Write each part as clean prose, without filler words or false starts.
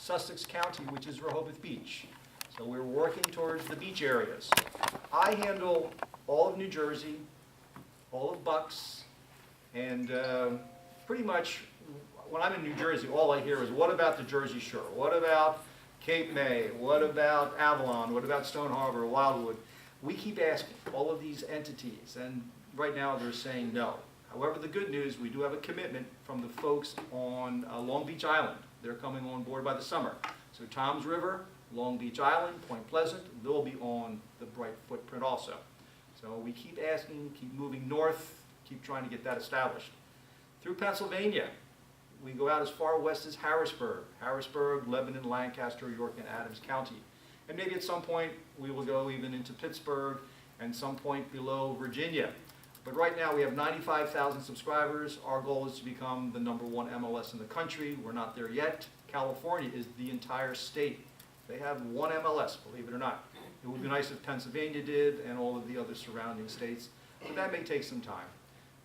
Sussex County, which is Rehoboth Beach. So we're working towards the beach areas. I handle all of New Jersey, all of Bucks, and pretty much when I'm in New Jersey, all I hear is, what about the Jersey Shore? What about Cape May? What about Avalon? What about Stone Harbor, Wildwood? We keep asking all of these entities, and right now they're saying no. However, the good news, we do have a commitment from the folks on Long Beach Island. They're coming on board by the summer. So Toms River, Long Beach Island, Point Pleasant, they'll be on the Bright footprint also. So we keep asking, keep moving north, keep trying to get that established. Through Pennsylvania, we go out as far west as Harrisburg, Lebanon, Lancaster, York, and Adams County. And maybe at some point we will go even into Pittsburgh and some point below Virginia. But right now we have 95,000 subscribers. Our goal is to become the #1 MLS in the country. We're not there yet. California is the entire state. They have one MLS, believe it or not. It would be nice if Pennsylvania did and all of the other surrounding states, but that may take some time.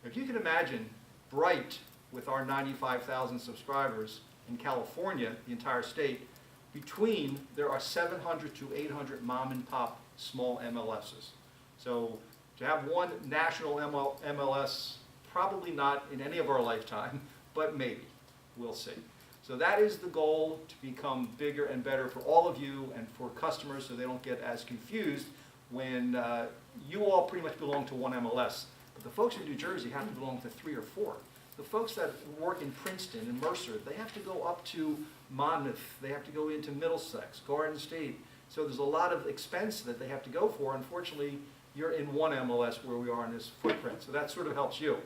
If you can imagine Bright with our 95,000 subscribers in California, the entire state, between there are 700 to 800 mom and pop small MLSs. So to have one national MLS, probably not in any of our lifetime, but maybe, we'll see. So that is the goal, to become bigger and better for all of you and for customers so they don't get as confused when you all pretty much belong to one MLS. But the folks in New Jersey have to belong to 3 or 4. The folks that work in Princeton and Mercer, they have to go up to Monmouth, they have to go into Middlesex, Garden State. So there's a lot of expense that they have to go for. Unfortunately, you're in one MLS where we are in this footprint. So that sort of helps you.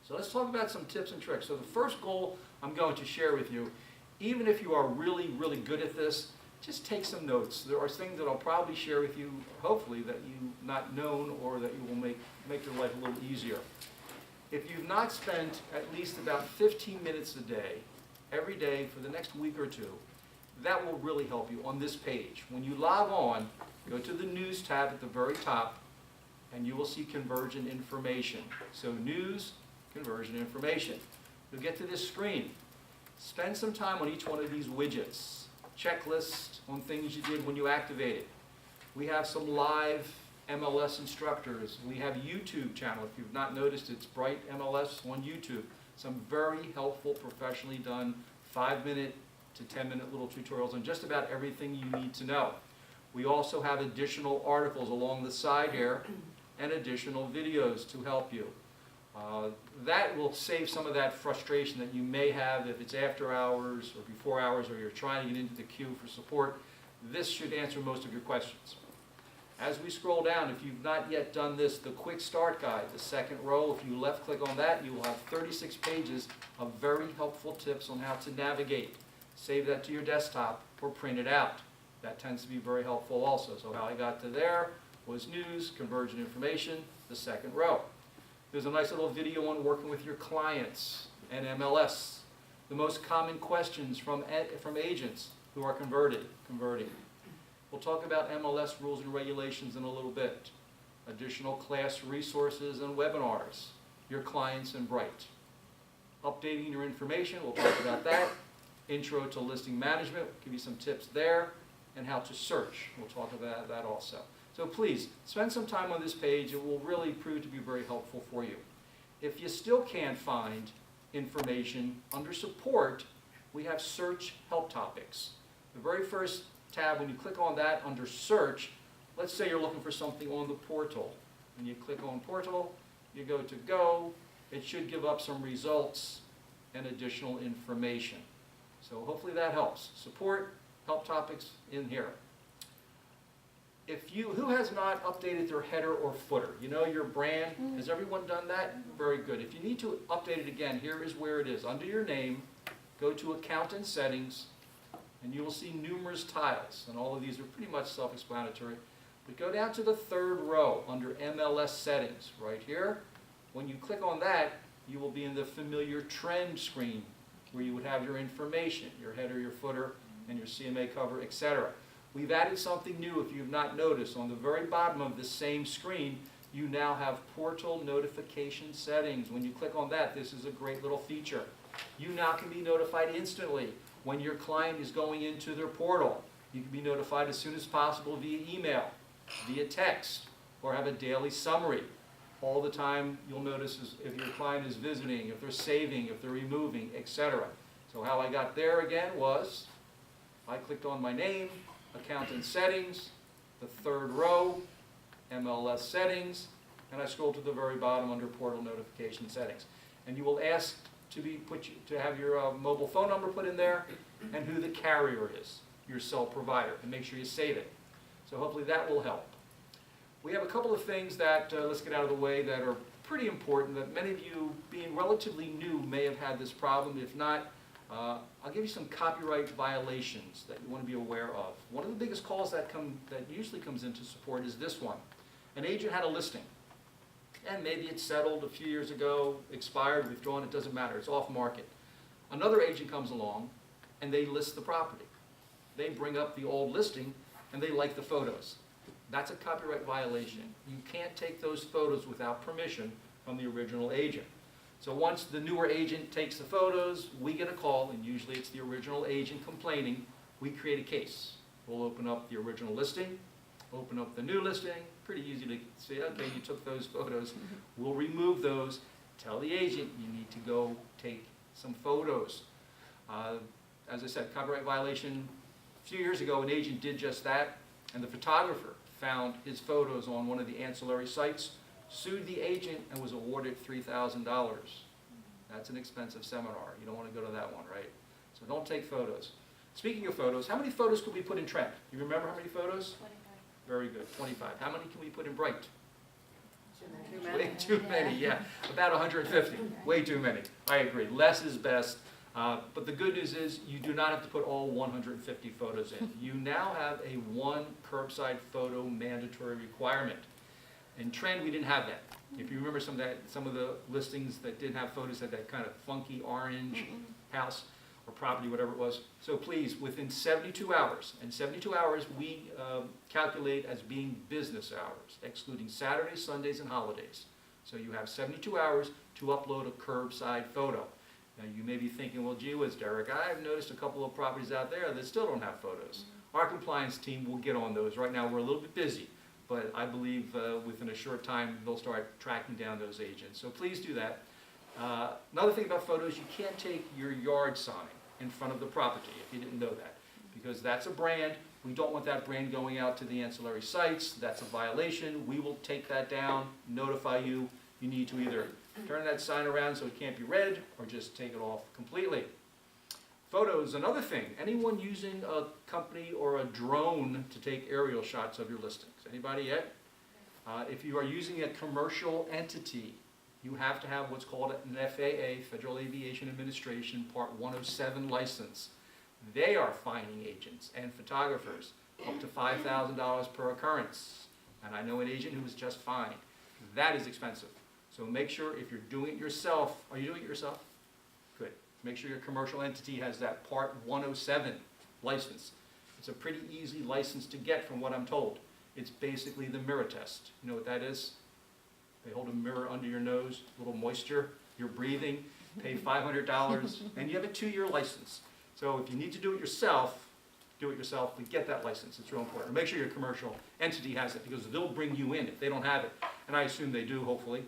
So let's talk about some tips and tricks. So the first goal I'm going to share with you, even if you are really, really good at this, just take some notes. There are things that I'll probably share with you, hopefully, that you've not known or that you will make your life a little easier. If you've not spent at least about 15 minutes a day, every day for the next week or two, that will really help you on this page. When you log on, go to the News tab at the very top, and you will see Conversion Information. So News, Conversion Information. You'll get to this screen. Spend some time on each one of these widgets. Checklist on things you did when you activated. We have some live MLS instructors. We have YouTube channel. If you've not noticed, it's Bright MLS on YouTube. Some very helpful, professionally done 5-minute to 10-minute little tutorials on just about everything you need to know. We also have additional articles along the side here and additional videos to help you. That will save some of that frustration that you may have if it's after hours or before hours or you're trying to get into the queue for support. This should answer most of your questions. As we scroll down, if you've not yet done this, the Quick Start Guide, the second row, if you left click on that, you will have 36 pages of very helpful tips on how to navigate. Save that to your desktop or print it out. That tends to be very helpful also. So how I got to there was News, Conversion Information, the second row. There's a nice little video on working with your clients and MLS. The most common questions from agents who are converting. We'll talk about MLS rules and regulations in a little bit. Additional class resources and webinars. Your clients in Bright. Updating your information, we'll talk about that. Intro to listing management, give you some tips there. And how to search, we'll talk about that also. So please, spend some time on this page. It will really prove to be very helpful for you. If you still can't find information under support, we have search help topics. The very first tab, when you click on that under search, let's say you're looking for something on the portal. When you click on portal, you go to go. It should give up some results and additional information. So hopefully that helps. Support, help topics in here. Who has not updated their header or footer? You know your brand. Has everyone done that? Very good. If you need to update it again, here is where it is. Under your name, go to Account and Settings, and you will see numerous tiles. And all of these are pretty much self-explanatory. But go down to the third row under MLS Settings right here. When you click on that, you will be in the familiar trend screen where you would have your information, your header, your footer, and your CMA cover, etc. We've added something new if you've not noticed. On the very bottom of the same screen, you now have portal notification settings. When you click on that, this is a great little feature. You now can be notified instantly When your client is going into their portal, you can be notified as soon as possible via email, via text, or have a daily summary. All the time you'll notice is if your client is visiting, if they're saving, if they're removing, etc. So how I got there again was, I clicked on my name, account and settings, the third row, MLS settings, and I scroll to the very bottom under portal notification settings. And you will ask to have your mobile phone number put in there and who the carrier is, your cell provider, and make sure you save it. So hopefully that will help. We have a couple of things that, let's get out of the way, that are pretty important, that many of you, being relatively new, may have had this problem. If not, I'll give you some copyright violations that you want to be aware of. One of the biggest calls that usually comes into support is this one. An agent had a listing, and maybe it's settled a few years ago, expired, withdrawn, it doesn't matter, it's off market. Another agent comes along, and they list the property. They bring up the old listing, and they like the photos. That's a copyright violation. You can't take those photos without permission from the original agent. So once the newer agent takes the photos, we get a call, and usually it's the original agent complaining. We create a case. We'll open up the original listing, open up the new listing. Pretty easy to say, okay, you took those photos. We'll remove those. Tell the agent you need to go take some photos. As I said, copyright violation. A few years ago, an agent did just that, and the photographer found his photos on one of the ancillary sites, sued the agent, and was awarded $3,000. That's an expensive seminar. You don't want to go to that one, right? So don't take photos. Speaking of photos, how many photos could we put in Trend? You remember how many photos? 25. Very good, 25. How many can we put in Bright? Too many. Way too many, yeah. About 150. Way too many. I agree. Less is best. But the good news is you do not have to put all 150 photos in. You now have a one curbside photo mandatory requirement. In Trend, we didn't have that. If you remember some of the listings that didn't have photos had that kind of funky orange house or property, whatever it was. So please, within 72 hours, and 72 hours we calculate as being business hours, excluding Saturdays, Sundays, and holidays. So you have 72 hours to upload a curbside photo. Now you may be thinking, well, gee whiz, Derek, I've noticed a couple of properties out there that still don't have photos. Our compliance team will get on those. Right now we're a little bit busy, but I believe within a short time they'll start tracking down those agents. So please do that. Another thing about photos, you can't take your yard sign in front of the property, if you didn't know that, because that's a brand. We don't want that brand going out to the ancillary sites. That's a violation. We will take that down, notify you. You need to either turn that sign around so it can't be read, or just take it off completely. Photos, another thing. Anyone using a company or a drone to take aerial shots of your listings? Anybody yet? If you are using a commercial entity, you have to have what's called an FAA, Federal Aviation Administration, Part 107 license. They are fining agents and photographers up to $5,000 per occurrence. And I know an agent who was just fined. That is expensive. So make sure if you're doing it yourself, are you doing it yourself? Good. Make sure your commercial entity has that Part 107 license. It's a pretty easy license to get from what I'm told. It's basically the mirror test. You know what that is? They hold a mirror under your nose, a little moisture, you're breathing, pay $500, and you have a 2-year license. So if you need to do it yourself, but get that license. It's real important. Make sure your commercial entity has it, because they'll bring you in if they don't have it. And I assume they do, hopefully.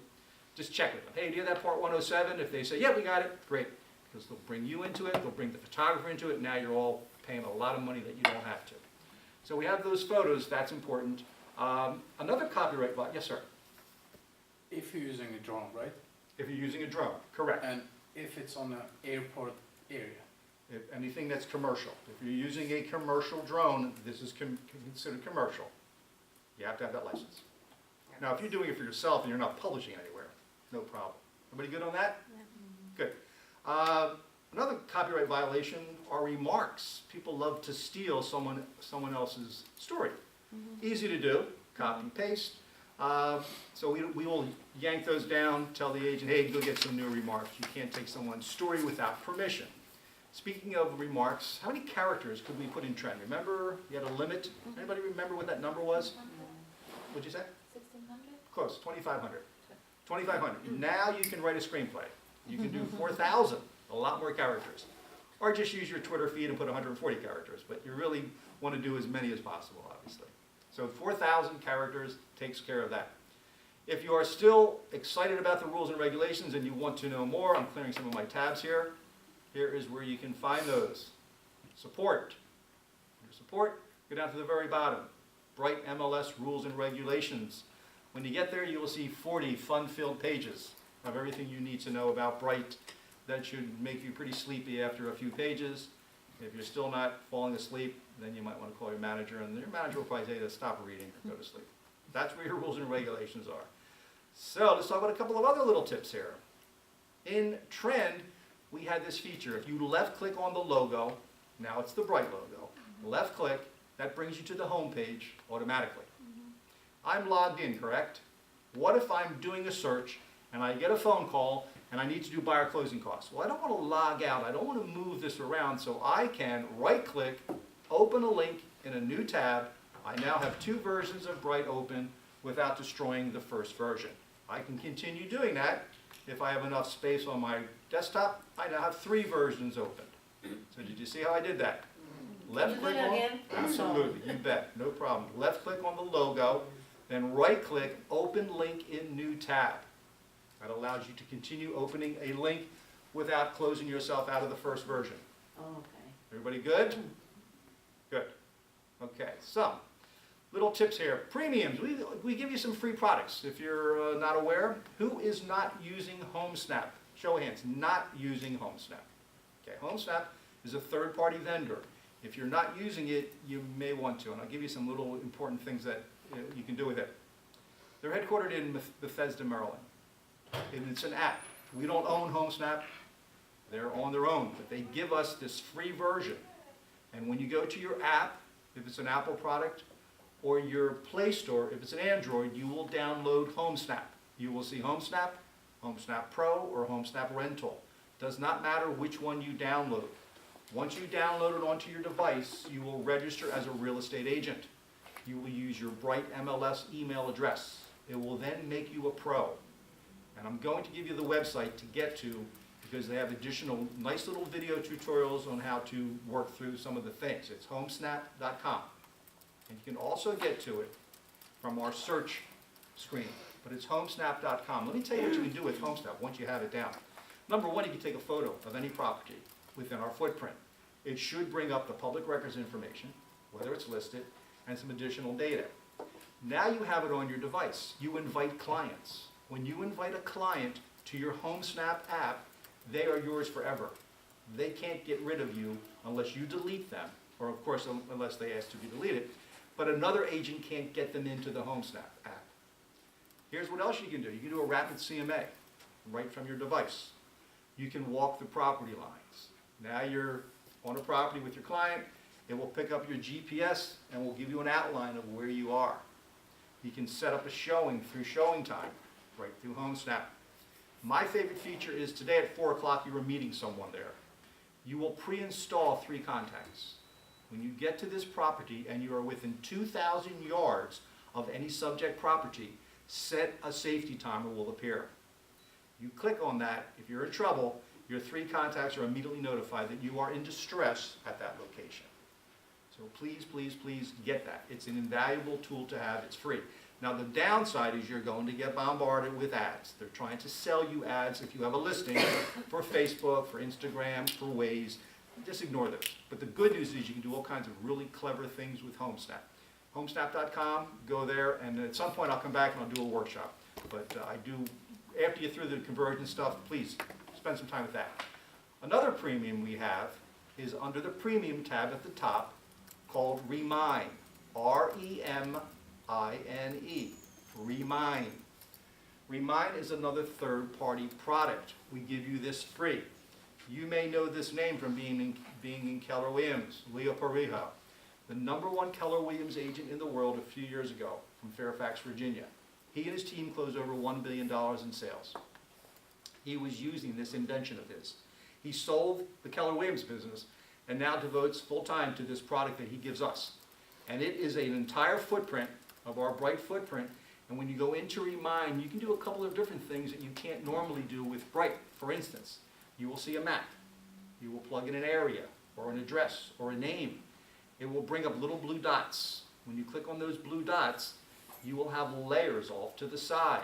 Just check with them. Hey, do you have that Part 107? If they say, yeah, we got it, great. Because they'll bring you into it, they'll bring the photographer into it, now you're all paying a lot of money that you don't have to. So we have those photos, that's important. Another copyright, yes sir? If you're using a drone, right? If you're using a drone, correct. And if it's on an airport area? If anything that's commercial. If you're using a commercial drone, this is considered commercial. You have to have that license. Now, if you're doing it for yourself and you're not publishing anywhere, no problem. Everybody good on that? Yeah. Good. Another copyright violation are remarks. People love to steal someone else's story. Easy to do, copy and paste. So we will yank those down, tell the agent, hey, go get some new remarks. You can't take someone's story without permission. Speaking of remarks, how many characters could we put in Trend? Remember, you had a limit. Anybody remember what that number was? What'd you say? 1,600? Close, 2,500. 2,500. Now you can write a screenplay. You can do 4,000, a lot more characters. or just use your Twitter feed and put 140 characters, but you really want to do as many as possible, obviously. So 4,000 characters takes care of that. If you are still excited about the rules and regulations and you want to know more, I'm clearing some of my tabs here. Here is where you can find those. Support. Under support, go down to the very bottom. Bright MLS rules and regulations. When you get there, you will see 40 fun-filled pages of everything you need to know about Bright. That should make you pretty sleepy after a few pages. If you're still not falling asleep, then you might want to call your manager, and your manager will probably tell you to stop reading or go to sleep. That's where your rules and regulations are. So let's talk about a couple of other little tips here. In Trend, we had this feature. If you left-click on the logo, now it's the Bright logo, left-click, that brings you to the home page automatically. I'm logged in, correct? What if I'm doing a search and I get a phone call and I need to do buyer closing costs? Well, I don't want to log out. I don't want to move this around, so I can right-click, open a link in a new tab. I now have 2 versions of Bright open without destroying the first version. I can continue doing that. If I have enough space on my desktop, I now have 3 versions opened. So did you see how I did that? Left click on, absolutely, you bet, no problem. Left click on the logo, then right click, open link in new tab. That allows you to continue opening a link without closing yourself out of the first version. Okay. Everybody good? Good. Okay, so little tips here. Premiums, we give you some free products. If you're not aware, who is not using HomeSnap? Show of hands, not using HomeSnap. Okay, HomeSnap is a third-party vendor. If you're not using it, you may want to, and I'll give you some little important things that you can do with it. They're headquartered in Bethesda, Maryland, and it's an app. We don't own HomeSnap. They're on their own, but they give us this free version. And when you go to your app, if it's an Apple product, or your Play Store, if it's an Android, you will download HomeSnap. You will see HomeSnap, HomeSnap Pro, or HomeSnap Rental. Does not matter which one you download. Once you download it onto your device, you will register as a real estate agent. You will use your Bright MLS email address. It will then make you a pro. And I'm going to give you the website to get to because they have additional nice little video tutorials on how to work through some of the things. It's homesnap.com. And you can also get to it from our search screen, but it's homesnap.com. Let me tell you what you can do with HomeSnap once you have it down. Number one, you can take a photo of any property within our footprint. It should bring up the public records information, whether it's listed, and some additional data. Now you have it on your device. You invite clients. When you invite a client to your HomeSnap app, they are yours forever. They can't get rid of you unless you delete them, or of course, unless they ask to be deleted. But another agent can't get them into the HomeSnap app. Here's what else you can do. You can do a rapid CMA right from your device. You can walk the property lines. Now you're on a property with your client. It will pick up your GPS and will give you an outline of where you are. You can set up a showing through Showing Time right through HomeSnap. My favorite feature is today at 4 o'clock you are meeting someone there. You will pre-install 3 contacts. When you get to this property and you are within 2,000 yards of any subject property, set a safety timer will appear. You click on that, if you're in trouble, your 3 contacts are immediately notified that you are in distress at that location. So please, please, please get that. It's an invaluable tool to have. It's free. Now the downside is you're going to get bombarded with ads. They're trying to sell you ads if you have a listing for Facebook, for Instagram, for Waze. Just ignore those. But the good news is you can do all kinds of really clever things with HomeSnap. Homesnap.com, go there, and at some point I'll come back and I'll do a workshop. But after you're through the conversion stuff, please spend some time with that. Another premium we have is under the Premium tab at the top called Remine. R-E-M-I-N-E. Remine. Remine is another third-party product. We give you this free. You may know this name from being in Keller Williams, Leo Parejo, the #1 Keller Williams agent in the world a few years ago from Fairfax, Virginia. He and his team closed over $1 billion in sales. He was using this invention of his. He sold the Keller Williams business and now devotes full time to this product that he gives us. And it is an entire footprint of our Bright footprint. And when you go into Remine, you can do a couple of different things that you can't normally do with Bright. For instance, you will see a map. You will plug in an area, or an address, or a name. It will bring up little blue dots. When you click on those blue dots, you will have layers off to the side.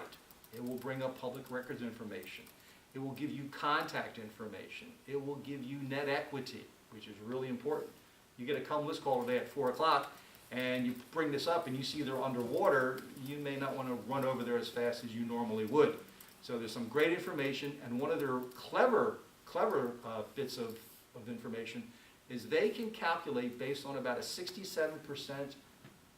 It will bring up public records information. It will give you contact information. It will give you net equity, which is really important. You get a come list call today at 4 o'clock, and you bring this up and you see they're underwater, you may not want to run over there as fast as you normally would. So there's some great information, and one of their clever bits of information is they can calculate based on about a 67%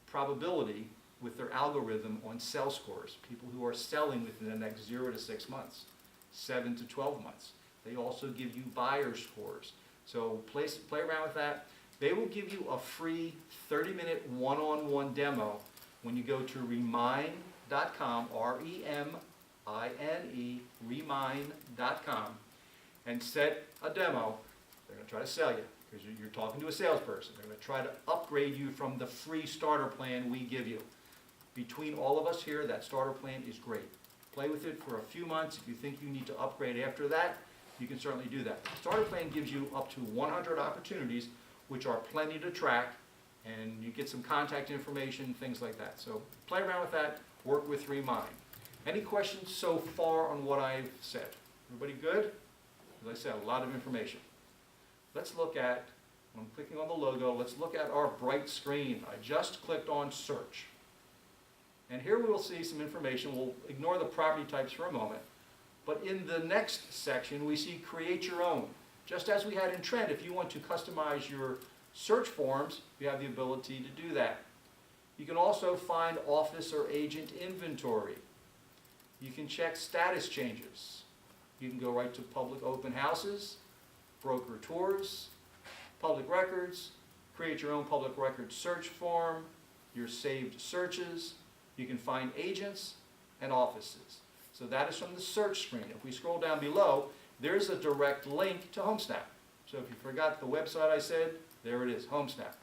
probability with their algorithm on sell scores, people who are selling within the next 0 to 6 months, 7 to 12 months. They also give you buyer scores. So play around with that. They will give you a free 30-minute one-on-one demo when you go to remind.com, R-E-M-I-N-E, remind.com, and set a demo. They're going to try to sell you because you're talking to a salesperson. They're going to try to upgrade you from the free starter plan we give you. Between all of us here, that starter plan is great. Play with it for a few months. If you think you need to upgrade after that, you can certainly do that. The starter plan gives you up to 100 opportunities, which are plenty to track, and you get some contact information, things like that. So play around with that, work with Remind. Any questions so far on what I've said? Everybody good? As I said, a lot of information. Let's look at, when I'm clicking on the logo, let's look at our bright screen. I just clicked on search. And here we will see some information. We'll ignore the property types for a moment. But in the next section, we see create your own. Just as we had in Trend, if you want to customize your search forms, you have the ability to do that. You can also find office or agent inventory. You can check status changes. You can go right to public open houses, broker tours, public records, create your own public record search form, your saved searches. You can find agents and offices. So that is from the search screen. If we scroll down below, there's a direct link to HomeSnap. So if you forgot the website I said, there it is, HomeSnap.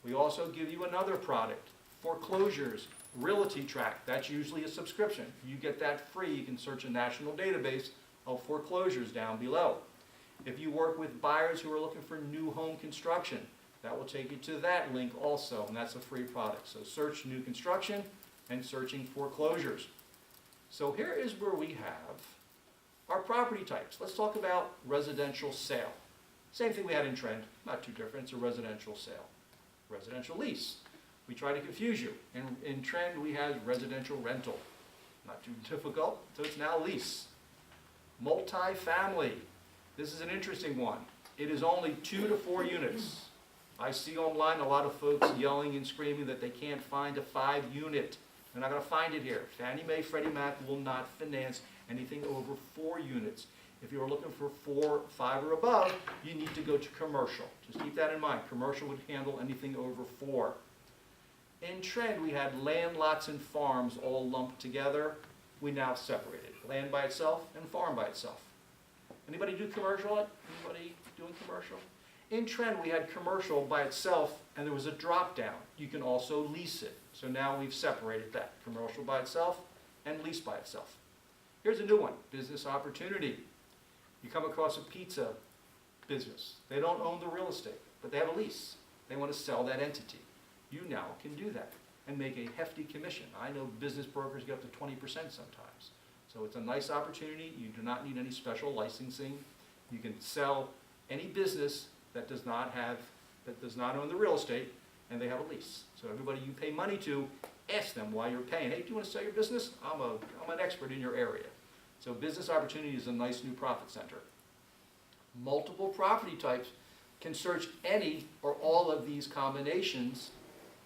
We also give you another product, foreclosures, Realty Track. That's usually a subscription. You get that free. You can search a national database of foreclosures down below. If you work with buyers who are looking for new home construction, that will take you to that link also, and that's a free product. So search new construction and searching foreclosures. So here is where we have our property types. Let's talk about residential sale. Same thing we had in Trend, not too different. It's a residential sale. Residential lease. We try to confuse you. In Trend, we have residential rental. Not too difficult, so it's now lease. Multi-family. This is an interesting one. It is only 2 to 4 units. I see online a lot of folks yelling and screaming that they can't find a 5-unit. They're not going to find it here. Fannie Mae, Freddie Mac will not finance anything over 4 units. If you're looking for 4, 5, or above, you need to go to commercial. Just keep that in mind. Commercial would handle anything over 4. In Trend, we had land, lots, and farms all lumped together. We now separated land by itself and farm by itself. Anybody do commercial? Anybody doing commercial? In Trend, we had commercial by itself, and there was a drop down. You can also lease it. So now we've separated that. Commercial by itself and lease by itself. Here's a new one, business opportunity. You come across a pizza business. They don't own the real estate, but they have a lease. They want to sell that entity. You now can do that and make a hefty commission. I know business brokers get up to 20% sometimes. So it's a nice opportunity. You do not need any special licensing. You can sell any business that does not own the real estate, and they have a lease. So everybody you pay money to, ask them why you're paying. Hey, do you want to sell your business? I'm an expert in your area. So business opportunity is a nice new profit center. Multiple property types can search any or all of these combinations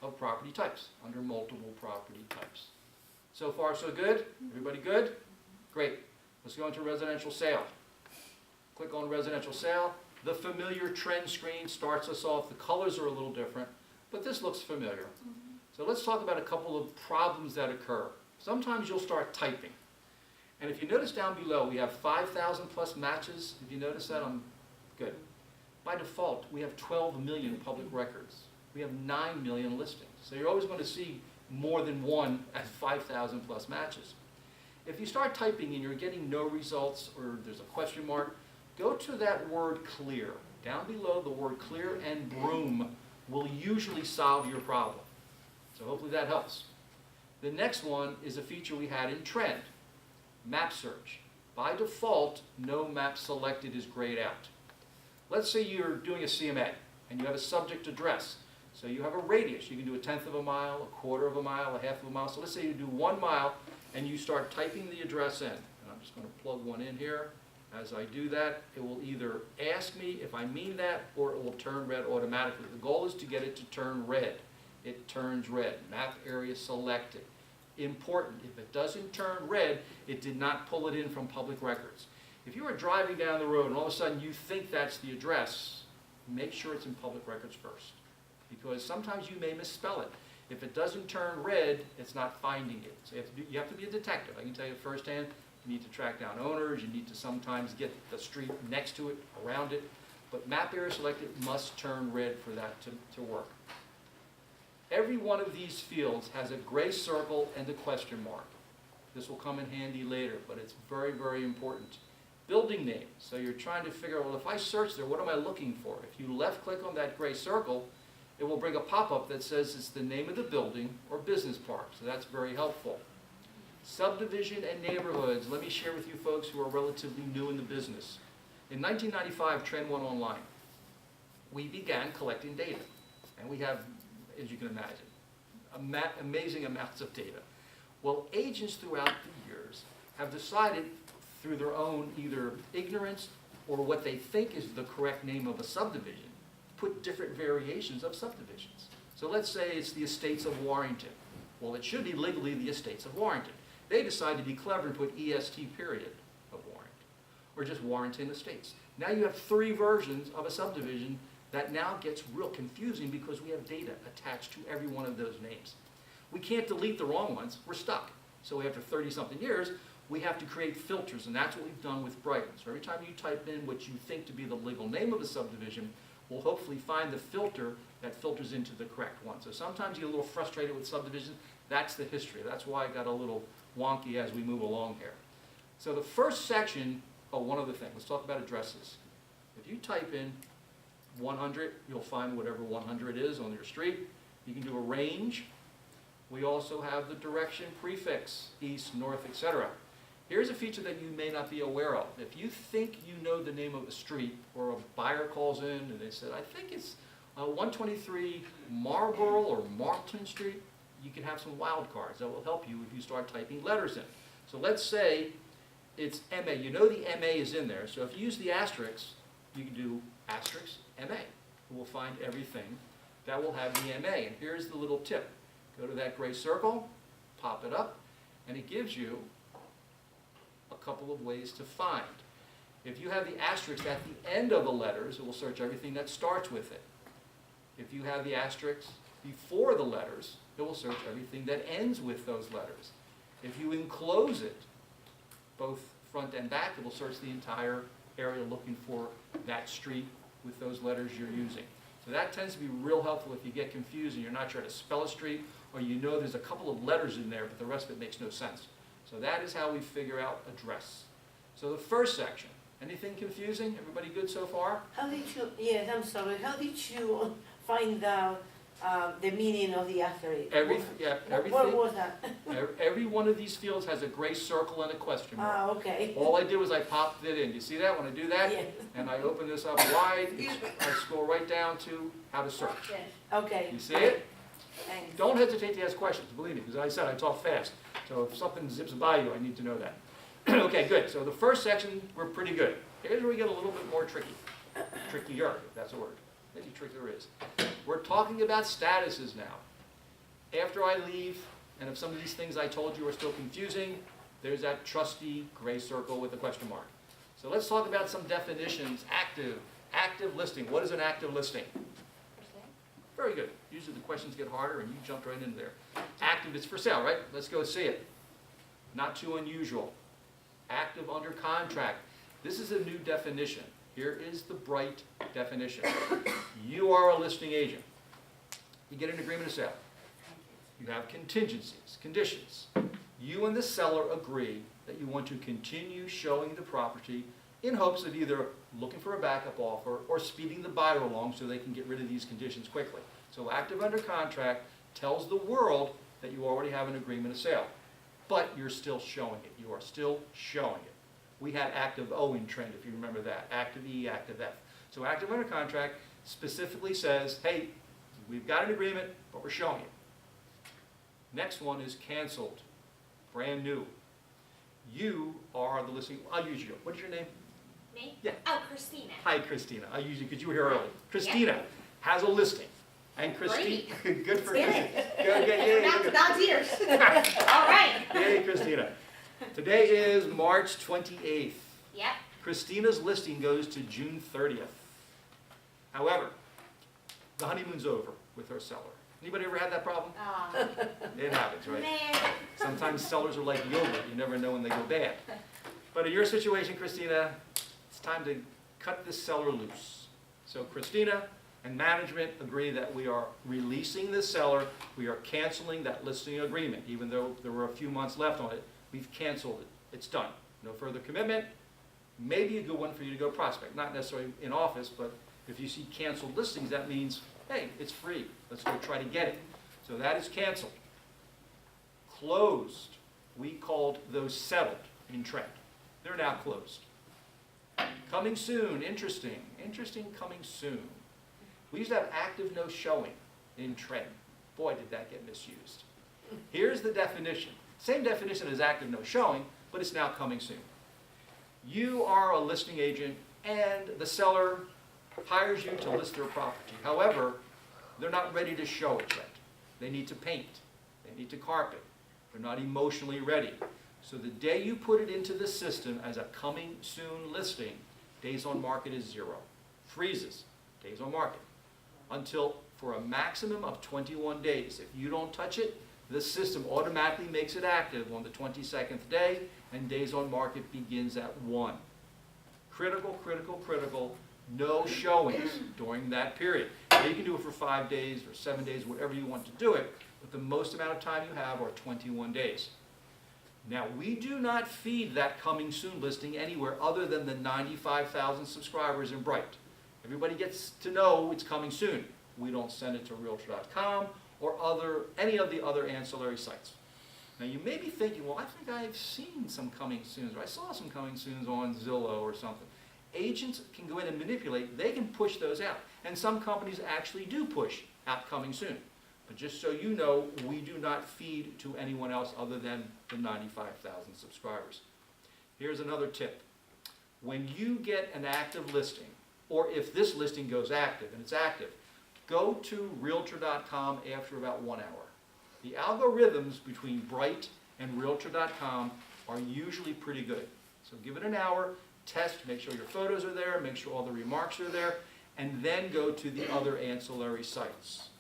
of property types under multiple property types. So far, so good? Everybody good? Great. Let's go into residential sale. Click on residential sale. The familiar Trend screen starts us off. The colors are a little different, but this looks familiar. So let's talk about a couple of problems that occur. Sometimes you'll start typing. And if you notice down below, we have 5,000 plus matches. If you notice that, I'm good. By default, we have 12 million public records. We have 9 million listings. So you're always going to see more than one at 5,000 plus matches. If you start typing and you're getting no results or there's a question mark, go to that word clear. Down below, the word clear and broom will usually solve your problem. So hopefully that helps. The next one is a feature we had in Trend, map search. By default, no map selected is grayed out. Let's say you're doing a CMA and you have a subject address. So you have a radius. You can do 1/10 of a mile, 1/4 of a mile, 1/2 of a mile. So let's say you do 1 mile and you start typing the address in. And I'm just going to plug one in here. As I do that, it will either ask me if I mean that or it will turn red automatically. The goal is to get it to turn red. It turns red. Map area selected. Important, if it doesn't turn red, it did not pull it in from public records. If you are driving down the road and all of a sudden you think that's the address, make sure it's in public records first. Because sometimes you may misspell it. If it doesn't turn red, it's not finding it. So you have to be a detective. I can tell you firsthand, you need to track down owners, you need to sometimes get the street next to it, around it. But map area selected must turn red for that to work. Every one of these fields has a gray circle and a question mark. This will come in handy later, but it's very, very important. Building name. So you're trying to figure out, well, if I search there, what am I looking for? If you left-click on that gray circle, it will bring a pop-up that says it's the name of the building or business park. So that's very helpful. Subdivision and neighborhoods. Let me share with you folks who are relatively new in the business. In 1995, Trend went online. We began collecting data. And we have, as you can imagine, amazing amounts of data. Well, agents throughout the years have decided through their own either ignorance or what they think is the correct name of a subdivision, put different variations of subdivisions. So let's say it's the Estates of Warrington. Well, it should be legally the Estates of Warrington. They decided to be clever and put EST period of Warrington, or just Warrington Estates. Now you have 3 versions of a subdivision that now gets real confusing because we have data attached to every one of those names. We can't delete the wrong ones, we're stuck. So after 30-something years, we have to create filters, and that's what we've done with Brighton. So every time you type in what you think to be the legal name of a subdivision, we'll hopefully find the filter that filters into the correct one. So sometimes you get a little frustrated with subdivision. That's the history. That's why I got a little wonky as we move along here. So the first section, one other thing. Let's talk about addresses. If you type in 100, you'll find whatever 100 is on your street. You can do a range. We also have the direction prefix, east, north, etc. Here's a feature that you may not be aware of. If you think you know the name of a street, or a buyer calls in and they said, I think it's 123 Marlborough or Marlton Street, you can have some wildcards that will help you if you start typing letters in. So let's say it's MA. You know the MA is in there. So if you use the asterisk, you can do asterisk MA. We'll find everything that will have the MA. And here's the little tip. Go to that gray circle, pop it up, and it gives you a couple of ways to find. If you have the asterisk at the end of the letters, it will search everything that starts with it. If you have the asterisk before the letters, it will search everything that ends with those letters. If you enclose it, both front and back, it will search the entire area looking for that street with those letters you're using. So that tends to be real helpful if you get confused and you're not sure how to spell a street, or you know there's a couple of letters in there, but the rest of it makes no sense. So that is how we figure out address. So the first section, anything confusing? Everybody good so far? How did you, yes, I'm sorry, how did you find out the meaning of the asterisk? Everything. What was that? Every one of these fields has a gray circle and a question mark. Ah, okay. All I did was I popped it in. You see that when I do that? Yes. And I open this up wide, I scroll right down to how to search. Yes. Okay. You see it? Thanks. Don't hesitate to ask questions, believe me, because I said I talk fast. So if something zips by you, I need to know that. Okay, good. So the first section, we're pretty good. Here's where we get a little bit more tricky. Trickier, if that's a word. Maybe trickier is. We're talking about statuses now. After I leave, and if some of these things I told you are still confusing, there's that trusty gray circle with a question mark. So let's talk about some definitions. Active listing. What is an active listing? Very good. Usually the questions get harder and you jumped right in there. Active is for sale, right? Let's go see it. Not too unusual. Active under contract. This is a new definition. Here is the bright definition. You are a listing agent. You get an agreement of sale. You have contingencies, conditions. You and the seller agree that you want to continue showing the property in hopes of either looking for a backup offer or speeding the buyer along so they can get rid of these conditions quickly. So active under contract tells the world that you already have an agreement of sale, but you're still showing it. You are still showing it. We had active O in trend, if you remember that, active E, active F. So active under contract specifically says, hey, we've got an agreement, but we're showing it. Next one is canceled, brand new. You are the listing, I'll use you. What is your name? Me? Yeah. Oh, Christina. Hi, Christina. I'll use you because you were here early. Christina has a listing. And Christina, good for Christina. Good, yay, Now good. to dog's ears. All right. Yay, Christina. Today is March 28th. Yep. Christina's listing goes to June 30th. However, the honeymoon's over with her seller. Anybody ever had that problem? Oh, It happens, right? man. Sometimes sellers are like yogurt. You never know when they go bad. But in your situation, Christina, it's time to cut this seller loose. So Christina and management agree that we are releasing this seller. We are canceling that listing agreement. Even though there were a few months left on it, we've canceled it. It's done. No further commitment. Maybe a good one for you to go prospect. Not necessarily in office, but if you see canceled listings, that means, hey, it's free. Let's go try to get it. So that is canceled. Closed. We called those settled in trend. They're now closed. Coming soon. Interesting. Interesting coming soon. We used to have active no showing in trend. Boy, did that get misused. Here's the definition. Same definition as active no showing, but it's now coming soon. You are a listing agent and the seller hires you to list their property. However, they're not ready to show it yet. They need to paint. They need to carpet. They're not emotionally ready. So the day you put it into the system as a coming soon listing, days on market is 0. Freezes, days on market. Until for a maximum of 21 days. If you don't touch it, the system automatically makes it active on the 22nd day, and days on market begins at 1. Critical, critical, critical. No showings during that period. Now you can do it for 5 days or 7 days, whatever you want to do it, but the most amount of time you have are 21 days. Now, we do not feed that coming soon listing anywhere other than the 95,000 subscribers in Bright. Everybody gets to know it's coming soon. We don't send it to Realtor.com or any of the other ancillary sites. Now, you may be thinking, well, I think I've seen some coming soons, or I saw some coming soons on Zillow or something. Agents can go in and manipulate. They can push those out. And some companies actually do push out coming soon. But just so you know, we do not feed to anyone else other than the 95,000 subscribers. Here's another tip. When you get an active listing, or if this listing goes active, and it's active, go to Realtor.com after about 1 hour. The algorithms between Bright and Realtor.com are usually pretty good. So give it an hour, test, make sure your photos are there, make sure all the remarks are there, and then go to the other ancillary sites.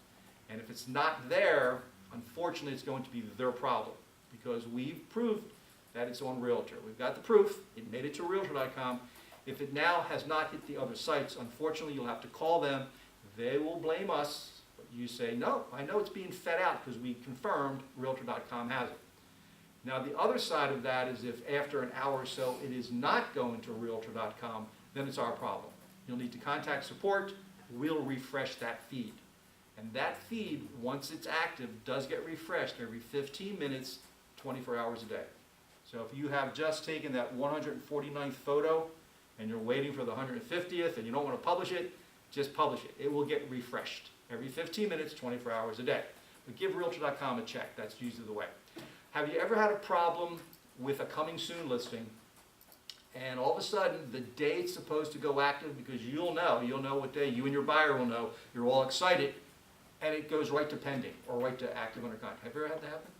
And if it's not there, unfortunately, it's going to be their problem because we've proved that it's on Realtor. We've got the proof. It made it to Realtor.com. If it now has not hit the other sites, unfortunately, you'll have to call them. They will blame us, but you say, no, I know it's being fed out because we confirmed Realtor.com has it. Now, the other side of that is if after an hour or so it is not going to Realtor.com, then it's our problem. You'll need to contact support. We'll refresh that feed. And that feed, once it's active, does get refreshed every 15 minutes, 24 hours a day. So if you have just taken that 149th photo and you're waiting for the 150th and you don't want to publish it, just publish it. It will get refreshed every 15 minutes, 24 hours a day. But give Realtor.com a check. That's usually the way. Have you ever had a problem with a coming soon listing and all of a sudden the day it's supposed to go active, because you'll know what day, you and your buyer will know, you're all excited, and it goes right to pending or right to active under contract. Have you ever had that happen?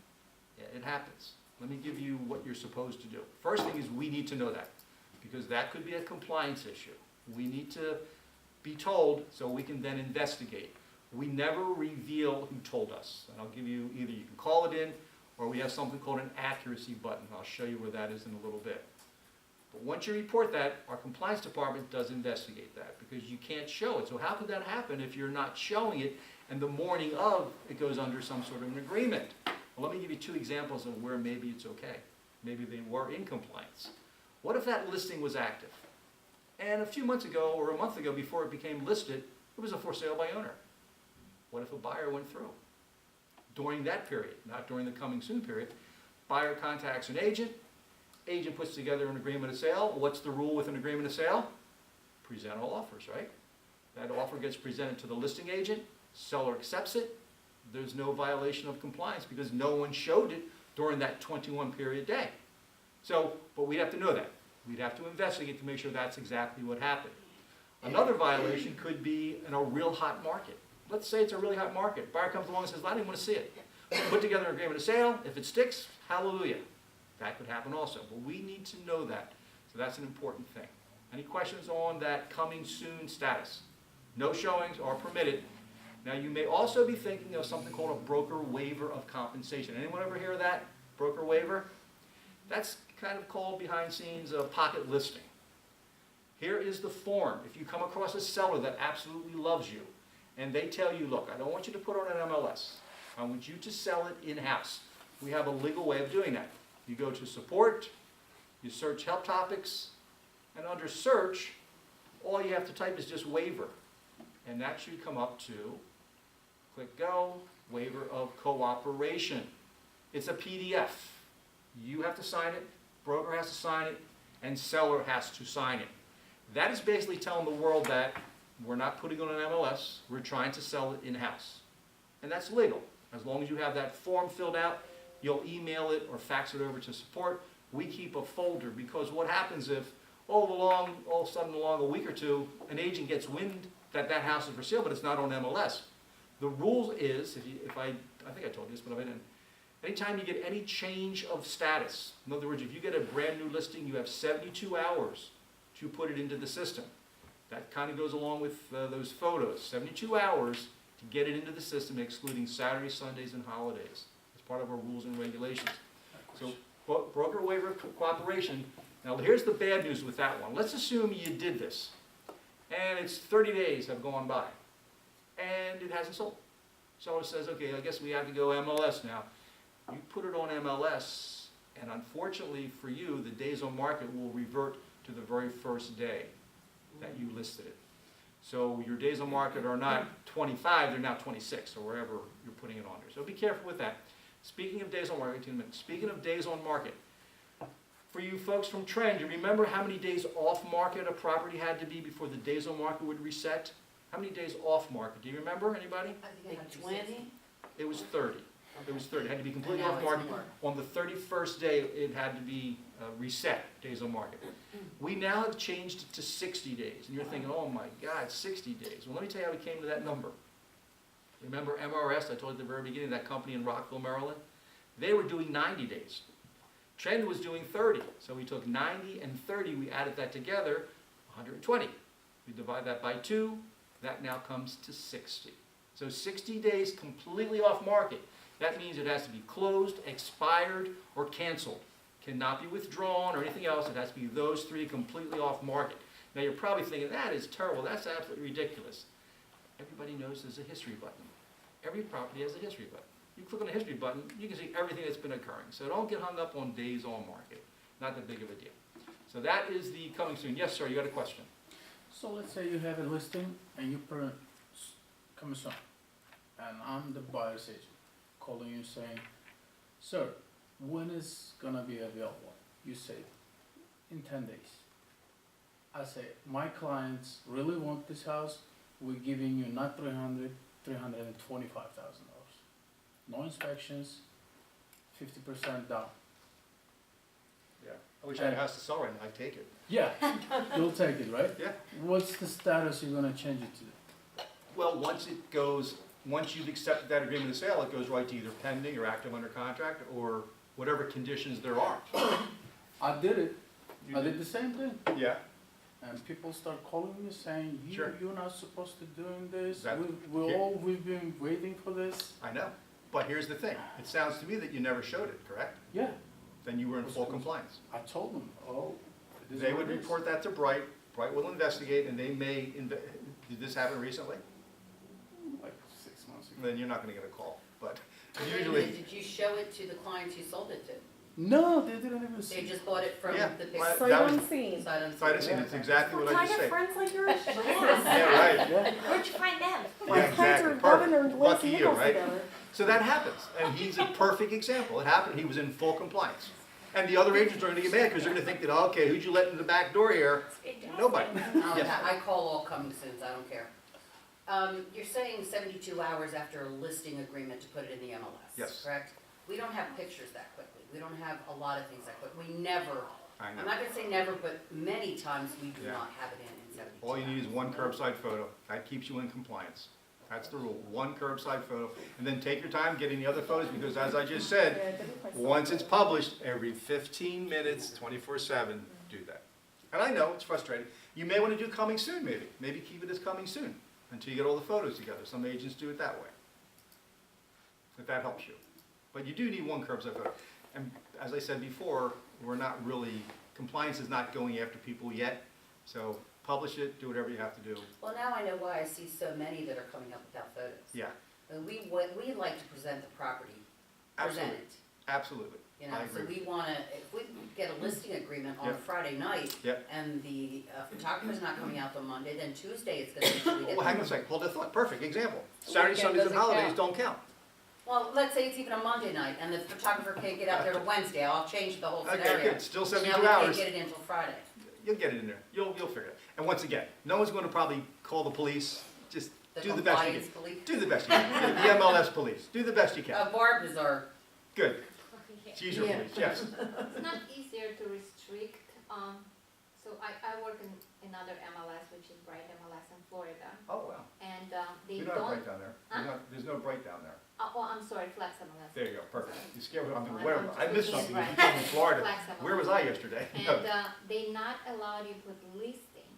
Yeah, it happens. Let me give you what you're supposed to do. First thing is we need to know that because that could be a compliance issue. We need to be told so we can then investigate. We never reveal who told us. And I'll give you, either you can call it in or we have something called an accuracy button. I'll show you where that is in a little bit. But once you report that, our compliance department does investigate that because you can't show it. So how could that happen if you're not showing it and the morning of it goes under some sort of an agreement? Well, let me give you 2 examples of where maybe it's okay. Maybe they were in compliance. What if that listing was active And a few months ago, or a month ago, before it became listed, it was a for sale by owner. What if a buyer went through? During that period, not during the coming soon period, buyer contacts an agent puts together an agreement of sale. What's the rule with an agreement of sale? Present all offers, right? That offer gets presented to the listing agent, seller accepts it, there's no violation of compliance because no one showed it during that 21 period day. So, but we'd have to know that. We'd have to investigate to make sure that's exactly what happened. Another violation could be in a real hot market. Let's say it's a really hot market. Buyer comes along and says, I didn't want to see it. Put together an agreement of sale. If it sticks, hallelujah. That could happen also. But we need to know that. So that's an important thing. Any questions on that coming soon status? No showings are permitted. Now you may also be thinking of something called a broker waiver of compensation. Anyone ever hear of that? Broker waiver? That's kind of called behind scenes a pocket listing. Here is the form. If you come across a seller that absolutely loves you, and they tell you, look, I don't want you to put on an MLS. I want you to sell it in-house. We have a legal way of doing that. You go to support, you search help topics, and under search, all you have to type is just waiver. And that should come up to, click go, waiver of cooperation. It's a PDF. You have to sign it, broker has to sign it, and seller has to sign it. That is basically telling the world that we're not putting on an MLS, we're trying to sell it in-house. And that's legal. As long as you have that form filled out, you'll email it or fax it over to support. We keep a folder because what happens if all of a sudden along a week or two, an agent gets wind that that house is for sale, but it's not on MLS. The rule is, I think I told you this, but if I didn't, anytime you get any change of status, in other words, if you get a brand new listing, you have 72 hours to put it into the system. That kind of goes along with those photos. 72 hours to get it into the system, excluding Saturdays, Sundays, and holidays. It's part of our rules and regulations. So, broker waiver of cooperation. Now, here's the bad news with that one. Let's assume you did this, and it's 30 days have gone by, and it hasn't sold. Seller says, okay, I guess we have to go MLS now. You put it on MLS, and unfortunately for you, the days on market will revert to the very first day that you listed it. So your days on market are not 25, they're now 26, or wherever you're putting it under. So be careful with that. Speaking of days on market, speaking of days on market, for you folks from Trend, you remember how many days off market a property had to be before the days on market would reset? How many days off market? Do you remember, anybody? Like 20? It was 30. It was 30. It had to be completely off market. On the 31st day, it had to be reset, days on market. We now have changed it to 60 days. And you're thinking, oh my God, 60 days. Well, let me tell you how we came to that number. Remember MRS, I told you at the very beginning, that company in Rockville, Maryland? They were doing 90 days. Trend was doing 30. So we took 90 and 30, we added that together, 120. We divide that by 2, that now comes to 60. So 60 days completely off market. That means it has to be closed, expired, or canceled. Cannot be withdrawn or anything else. It has to be those 3 completely off market. Now you're probably thinking, that is terrible, that's absolutely ridiculous. Everybody knows there's a history button. Every property has a history button. You click on the history button, you can see everything that's been occurring. So don't get hung up on days on market. Not that big of a deal. So that is the coming soon. Yes, sir, you got a question? So let's say you have a listing and you put a commission, and I'm the buyer's agent, calling you saying, sir, when is gonna be available? You say, in 10 days. I say, my clients really want this house, we're giving you not $325,000. No inspections, 50% down. Yeah. I wish I had a house to sell right now, I'd take it. Yeah, you'll take it, right? Yeah. What's the status you're gonna change it to? Well, once you've accepted that agreement of sale, it goes right to either pending or active under contract or whatever conditions there are. I did it. You I did the same thing. Yeah. And people start calling me saying, Sure. you're not supposed to doing this. That- We've been waiting for this. I know. But here's the thing. It sounds to me that you never showed it, correct? Yeah, Then you were in full compliance. I told them, it is They what would it is. report that to Bright. Bright will investigate, and they may, did this happen recently? Like 6 months ago. Then you're not gonna get a call. But Wait a usually, minute, did you show it to the clients you sold it to? No, they didn't even They see. just bought it from Yeah, the right. picture. Sight That was- unseen. Sight unseen. Sight unseen, that's exactly what I Can I just get said. friends like yours? Yeah, right. Yeah. Where'd you find them? My Yeah, friends exactly. are Perfect. living in Los Lucky you, Angeles right? together. So that happens, and he's a perfect example. It happened, he was in full compliance. And the other agents are gonna get mad, because they're gonna think that, okay, who'd you let in the back door here? Nobody. Yes. I call all coming soons, I don't care. You're saying 72 hours after a listing agreement to put it in the MLS? Yes. Correct? We don't have pictures that quickly. We don't have a lot of things that quick. We never, I I'm know. not gonna say never, but many times we do Yeah. not have it in 72 All you need is hours. one curbside photo. That keeps you in compliance. That's the rule, one curbside photo. And then take your time getting the other photos, because as I just said, Yeah, I did it myself. once it's published, every 15 minutes, 24/7, do that. And I know, it's frustrating. You may want to do coming soon, maybe. Maybe keep it as coming soon until you get all the photos together. Some agents do it that way, if that helps you. But you do need one curbside photo. And as I said before, we're not really, compliance is not going after people yet. So publish it, do whatever you have to do. Well, now I know why I see so many that are coming up without photos. Yeah, We like to present the property, present absolutely, it. absolutely. You know, I so agree. we wanna, if we get a listing agreement on Yep. Friday night, Yep. and the photographer's not coming out till Monday, then Tuesday it's gonna usually get. Well, hang on a second, hold that thought, perfect example. Saturdays, Weekend Sundays, and doesn't holidays count. don't count. Well, let's say it's even a Monday night, and the photographer can't get out there to Wednesday, I'll change the whole Okay, scenario. good, still Now 72 we can't hours. get it until Friday. You'll get it in there. You'll figure it out. And once again, no one's gonna probably call the police. Just The do the best you compliance can. police. Do the best you can. The MLS police. Do the best you can. Barb is our, Good. She's your Yeah. police, yes. It's not easier to restrict, so I work in another MLS, which is Bright MLS in Florida, Oh, wow. and they We don't have don't, Bright down there. There's no Bright down there. well, I'm sorry, Flex MLS. There you go, perfect. You scared me. I mean, I'm where, just I missed looking something. at You Bright. came from Florida. Flex MLS. Where was I yesterday? And they not allow you to put listing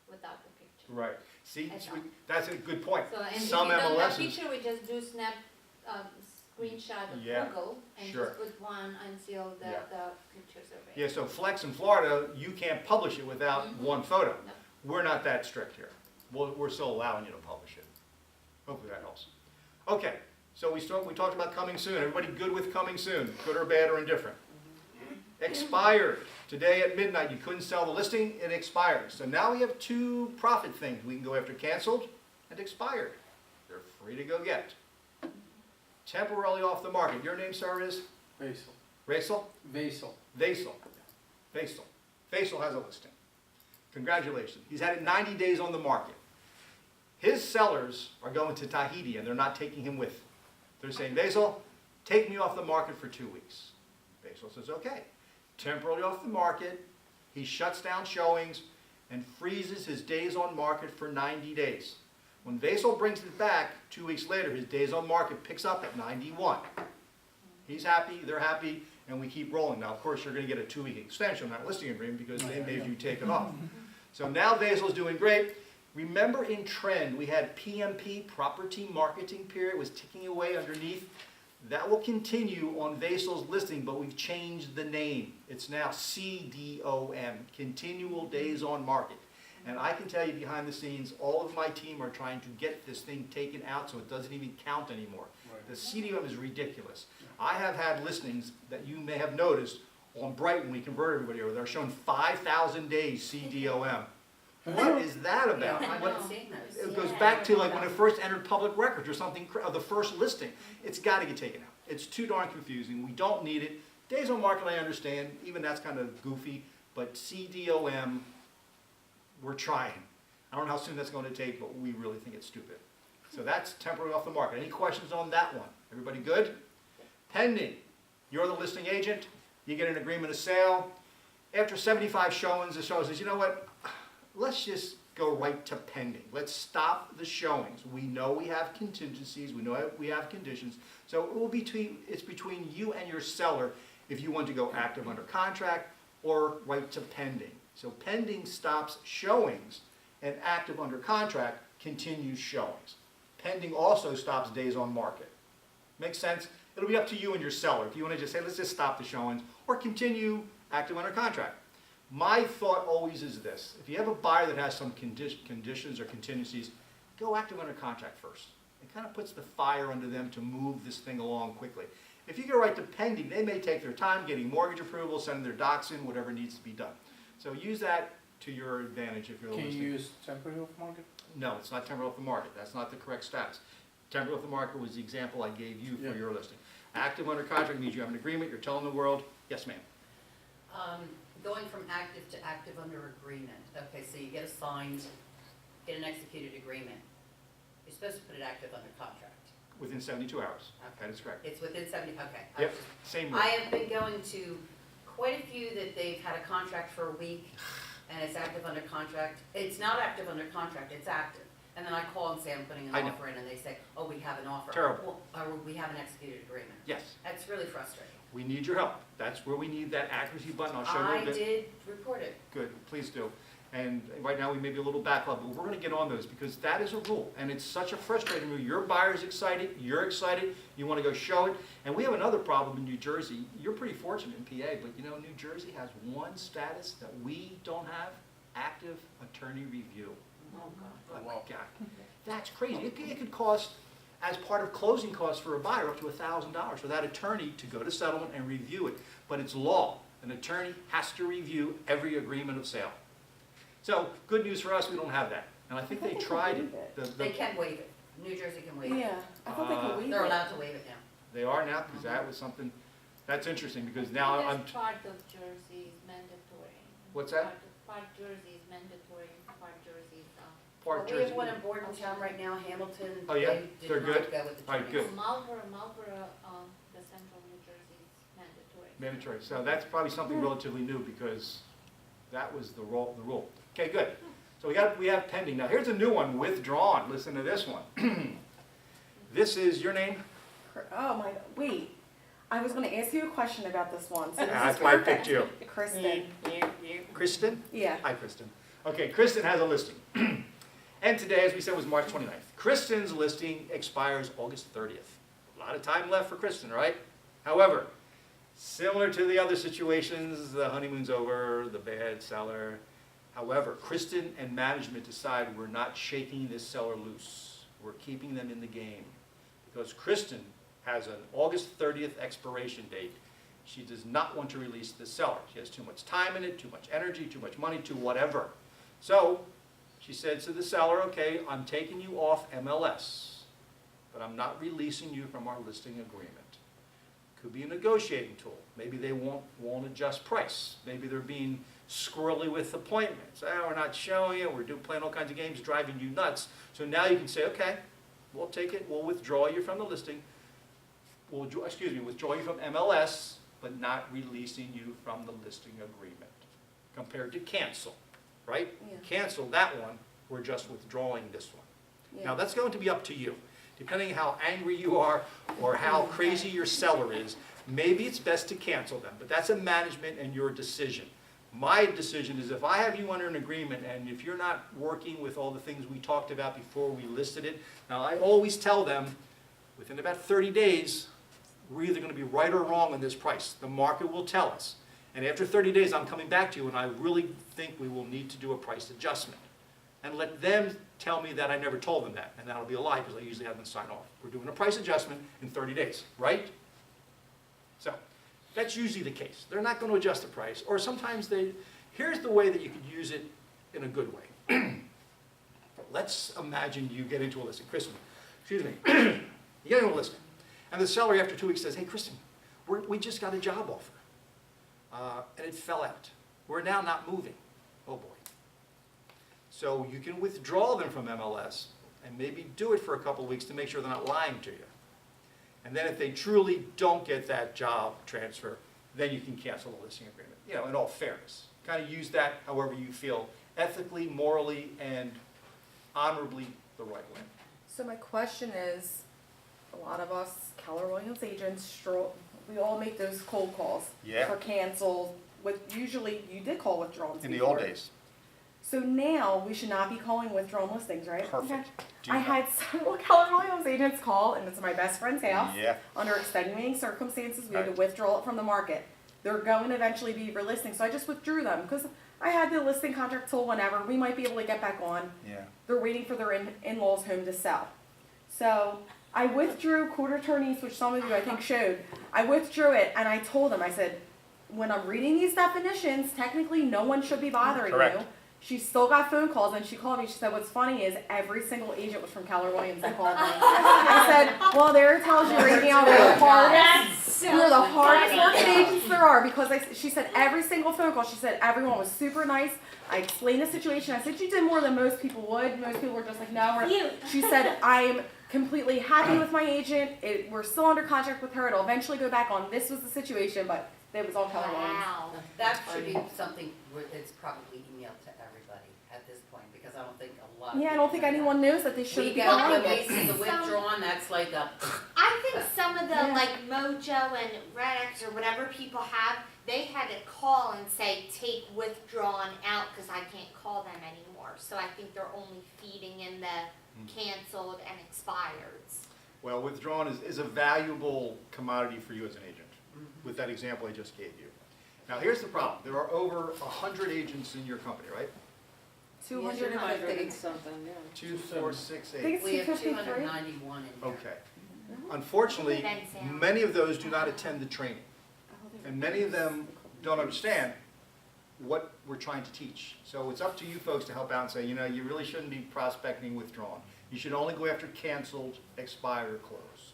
without the picture. Right. See, That's that's a good point. So, and if you Some don't have MLSs, picture, we just do snap, screenshot of Yeah, Google and sure. just put one until the, Yeah. the pictures are ready. yeah, so Flex in Florida, you can't publish it without Mhm. one photo. No. We're not that strict here. We're still allowing you to publish it. Hopefully that helps. Okay, so we talked about coming soon. Everybody good with coming soon, good or bad or indifferent? Expired. Today at midnight, you couldn't sell the listing, it expired. So now we have two profit things. We can go after canceled and expired. They're free to go get. Temporarily off the market. Your name, sir, is Vaisal. Rachel? Vaisal. Vaisal. Vaisal. Vaisal has a listing. Congratulations. He's had it 90 days on the market. His sellers are going to Tahiti and they're not taking him with them. They're saying, Vaisal, take me off the market for 2 weeks. Vaisal says, okay. Temporarily off the market, he shuts down showings and freezes his days on market for 90 days. When Vaisal brings it back 2 weeks later, his days on market picks up at 91. He's happy, they're happy, and we keep rolling. Now, of course, you're going to get a 2-week extension on that listing agreement because they made you take it off. So now Vaisal's doing great. Remember in trend, we had PMP, property marketing period, was ticking away underneath. That will continue on Vaisal's listing, but we've changed the name. It's now CDOM, Continual Days on Market. And I can tell you behind the scenes, all of my team are trying to get this thing taken out so it doesn't even count anymore. The CDOM is ridiculous. I have had listings that you may have noticed on Brighton, we convert everybody over there, showing 5,000 days CDOM. What is that about? I What- haven't seen those. It goes back to like when it first entered public records or something, or the first listing. It's got to get taken out. It's too darn confusing. We don't need it. Days on market, I understand. Even that's kind of goofy. But CDOM, we're trying. I don't know how soon that's going to take, but we really think it's stupid. So that's temporarily off the market. Any questions on that one? Everybody good? Pending. You're the listing agent. You get an agreement of sale. After 75 showings, the seller says, you know what? Let's just go right to pending. Let's stop the showings. We know we have contingencies. We know we have conditions. So it will be it's between you and your seller if you want to go active under contract or right to pending. So pending stops showings and active under contract continues showings. Pending also stops days on market. Makes sense? It'll be up to you and your seller. If you want to just say, let's just stop the showings or continue active under contract. My thought always is this. If you have a buyer that has some conditions or contingencies, go active under contract first. It kind of puts the fire under them to move this thing along quickly. If you go right to pending, they may take their time getting mortgage approval, sending their docs in, whatever needs to be done. So use that to your advantage if you're Can listing. you use temporary off market? No, it's not temporary off the market. That's not the correct status. Temporary off the market was the example I gave you Yeah. for your listing. Active under contract means you have an agreement, you're telling the world, yes, ma'am. Going from active to active under agreement, okay, so you get a signed, get an executed agreement. You're supposed to put it active under contract. Within 72 hours. Okay. That is correct. It's within 70, okay. Yep, same rule. I have been going to quite a few that they've had a contract for a week and it's active under contract. It's not active under contract, it's active. And then I call and say I'm putting an I know. offer in and they say, oh, we have an offer. Terrible. Well, or we have an executed agreement. Yes, That's really frustrating. we need your help. That's where we need that accuracy button. I'll show you a I little bit. did report it. Good, please do. And right now, we may be a little backlog, but we're gonna get on those, because that is a rule, and it's such a frustrating rule. Your buyer's excited, you're excited, you wanna go show it. And we have another problem in New Jersey. You're pretty fortunate in PA, but you know, New Jersey has one status that we don't have: active attorney review. Oh, God. Oh my God, that's crazy. It could cost, as part of closing costs for a buyer, up to $1,000 for that attorney to go to settlement and review it. But it's law. An attorney has to review every agreement of sale. So, good news for us, we don't have that. And I think they tried it. They can waive it. New Jersey can waive it. Yeah, I thought they could waive They're it. allowed to waive it now. They are now, because that was something, that's interesting, because now I'm, That's part of Jersey is mandatory. What's that? Part Jersey is mandatory, part Jersey is, part Well, we have Jersey. one in Bordentown right now, Hamilton. Oh, yeah? They They're did not good? go with the All right, attorneys. good. Marlboro, the central New Jersey is mandatory. Mandatory. So that's probably something relatively new, because that was the rule. Okay, good. So we have pending. Now, here's a new one, withdrawn. Listen to this one. This is your name? Oh my, wait. I was gonna ask you a question about this one, so this That's is why I perfect. picked you. Kristen. Kristen? Yeah. Hi, Kristen. Okay, Kristen has a listing. And today, as we said, was March 29th. Kristen's listing expires August 30th. A lot of time left for Kristen, right? However, similar to the other situations, the honeymoon's over, the bad seller. However, Kristen and management decide we're not shaking this seller loose. We're keeping them in the game. Because Kristen has an August 30th expiration date. She does not want to release the seller. She has too much time in it, too much energy, too much money, too whatever. So she said to the seller, okay, I'm taking you off MLS, but I'm not releasing you from our listing agreement. Could be a negotiating tool. Maybe they won't adjust price. Maybe they're being squirrely with appointments. We're not showing you, we're playing all kinds of games, driving you nuts. So now you can say, okay, we'll take it, we'll withdraw you from the listing. Withdraw you from MLS, but not releasing you from the listing agreement. Compared to cancel, right? Yeah. Cancel that one, we're just withdrawing this one. Yeah. Now, that's going to be up to you. Depending how angry you are or how crazy your seller is, maybe it's best to cancel them, but that's a management and your decision. My decision is if I have you under an agreement and if you're not working with all the things we talked about before we listed it, now I always tell them within about 30 days, we're either going to be right or wrong on this price. The market will tell us. And after 30 days, I'm coming back to you and I really think we will need to do a price adjustment. And let them tell me that I never told them that. And that'll be a lie because I usually have them sign off. We're doing a price adjustment in 30 days, right? So that's usually the case. They're not going to adjust the price. Or sometimes here's the way that you could use it in a good way. Let's imagine you get into a listing. Kristen, excuse me. You get into a listing. And the seller after 2 weeks says, hey, Kristen, we just got a job offer. And it fell out. We're now not moving. Oh, boy. So you can withdraw them from MLS and maybe do it for a couple of weeks to make sure they're not lying to you. And then if they truly don't get that job transfer, then you can cancel the listing agreement. You know, in all fairness. Kind of use that however you feel ethically, morally, and honorably the right way. So my question is, a lot of us Keller Williams agents, we all make those cold calls Yeah. for cancels. Usually you did call withdrawals In the before. old days. So now we should not be calling withdrawn listings, right? Perfect. Okay. Do I not. had several Keller Williams agents call, and it's my best friend's house. Yeah. Under extenuating circumstances, we had to Right. withdraw it from the market. They're going to eventually be relisting, so I just withdrew them because I had the listing contract till whenever. We might be able to get back on. Yeah. They're waiting for their in-laws home to sell. So I withdrew court attorneys, which some of you I think showed. I withdrew it and I told him, I said, when I'm reading these definitions, technically no one should be bothering Correct. you. She still got phone calls and she called me. She said, what's funny is every single agent was from Keller Williams that called me. I said, well, there it tells you right now we're the hardest, we're the hardest working agents there are because she said every single phone call, she said everyone was super nice. I explained the situation. I said, you did more than most people would. Most people were just like, no. She said, I'm completely happy with my agent. We're still under contract with her. It'll eventually go back on. This was the situation, but it was all Keller Williams. Wow. That should be something where it's probably emailed to everybody at this point, because I don't think a lot of Yeah, I people don't think know that. anyone knows that they We shouldn't be get, calling when it. we see the withdrawn, that's like a, I think some of the Yeah. like Mojo and Redex or whatever people have, they had to call and say take withdrawn out because I can't call them anymore. So I think they're only feeding in the canceled and expireds. Well, withdrawn is a valuable commodity for you as an agent, with that example I just gave you. Now, here's the problem. There are over 100 agents in your company, right? 250. something, yeah. 2, 4, 6, I think 8. it's we have 253. 291 in here. Okay. Unfortunately, Depends, yeah. many of those do not attend the training. And many of them don't understand what we're trying to teach. So it's up to you folks to help out and say, you know, you really shouldn't be prospecting withdrawn. You should only go after canceled, expired, or closed.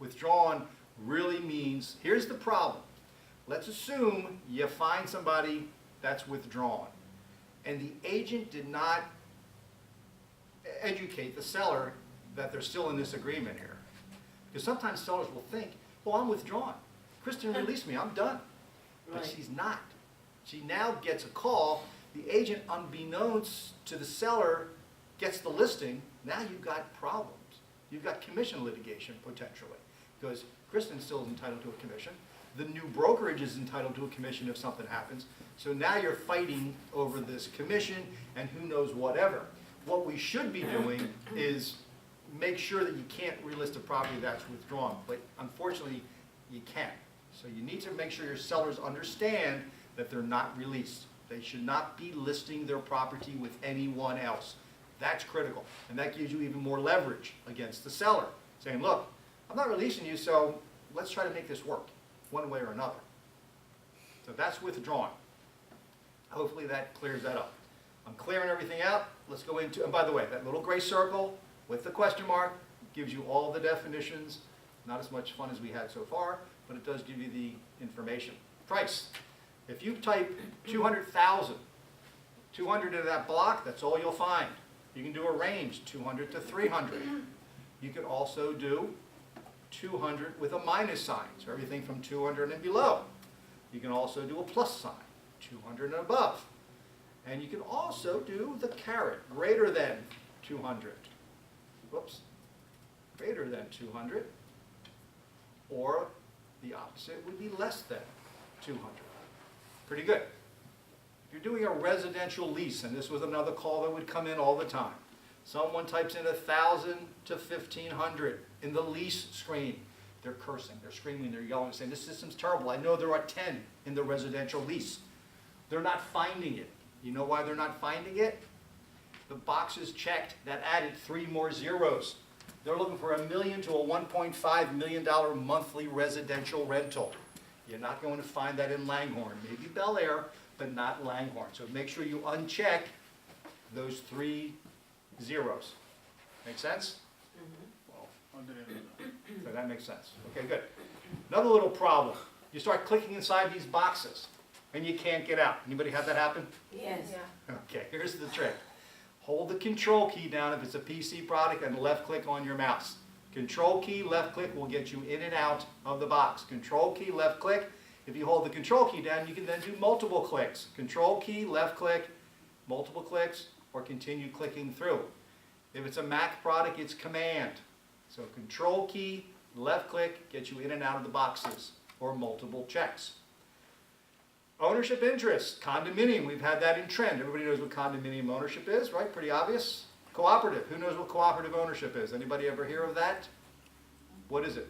Withdrawn really means, here's the problem. Let's assume you find somebody that's withdrawn, and the agent did not educate the seller that they're still in this agreement here. Because sometimes sellers will think, well, I'm withdrawn. Kristen released me, I'm done. But Right. she's not. She now gets a call, the agent, unbeknownst to the seller, gets the listing. Now you've got problems. You've got commission litigation potentially, because Kristen still is entitled to a commission. The new brokerage is entitled to a commission if something happens. So now you're fighting over this commission and who knows whatever. What we should be doing is make sure that you can't relist a property that's withdrawn, but unfortunately, you can't. So you need to make sure your sellers understand that they're not released. They should not be listing their property with anyone else. That's critical, and that gives you even more leverage against the seller, saying, look, I'm not releasing you, so let's try to make this work, one way or another. So that's withdrawn. Hopefully that clears that up. I'm clearing everything out. Let's go into, and by the way, that little gray circle with the question mark gives you all the definitions. Not as much fun as we had so far, but it does give you the information. Price. If you type 200,000, 200 in that block, that's all you'll find. You can do a range, 200 to 300. You can also do 200 with a minus sign, so everything from 200 and below. You can also do a plus sign, 200 and above. And you can also do the caret, greater than 200. Whoops, greater than 200. Or the opposite would be less than 200. Pretty good. If you're doing a residential lease, and this was another call that would come in all the time, someone types in 1,000 to 1,500 in the lease screen. They're cursing, they're screaming, they're yelling, saying, this system's terrible. I know there are 10 in the residential lease. They're not finding it. You know why they're not finding it? The boxes checked that added 3 more zeros. They're looking for $1 million to a $1.5 million monthly residential rental. You're not going to find that in Langhorne. Maybe Bel Air, but not Langhorne. So make sure you uncheck those 3 zeros. Make sense? Well, so that makes sense. Okay, good. Another little problem. You start clicking inside these boxes, and you can't get out. Anybody have that happen? Yes. Okay, here's the trick. Hold the control key down if it's a PC product and left click on your mouse. Control key, left click will get you in and out of the box. Control key, left click. If you hold the control key down, you can then do multiple clicks. Control key, left click, multiple clicks, or continue clicking through. If it's a Mac product, it's command. So control key, left click, gets you in and out of the boxes, or multiple checks. Ownership interest, condominium, we've had that in trend. Everybody knows what condominium ownership is, right? Pretty obvious. Cooperative, who knows what cooperative ownership is? Anybody ever hear of that? What is it?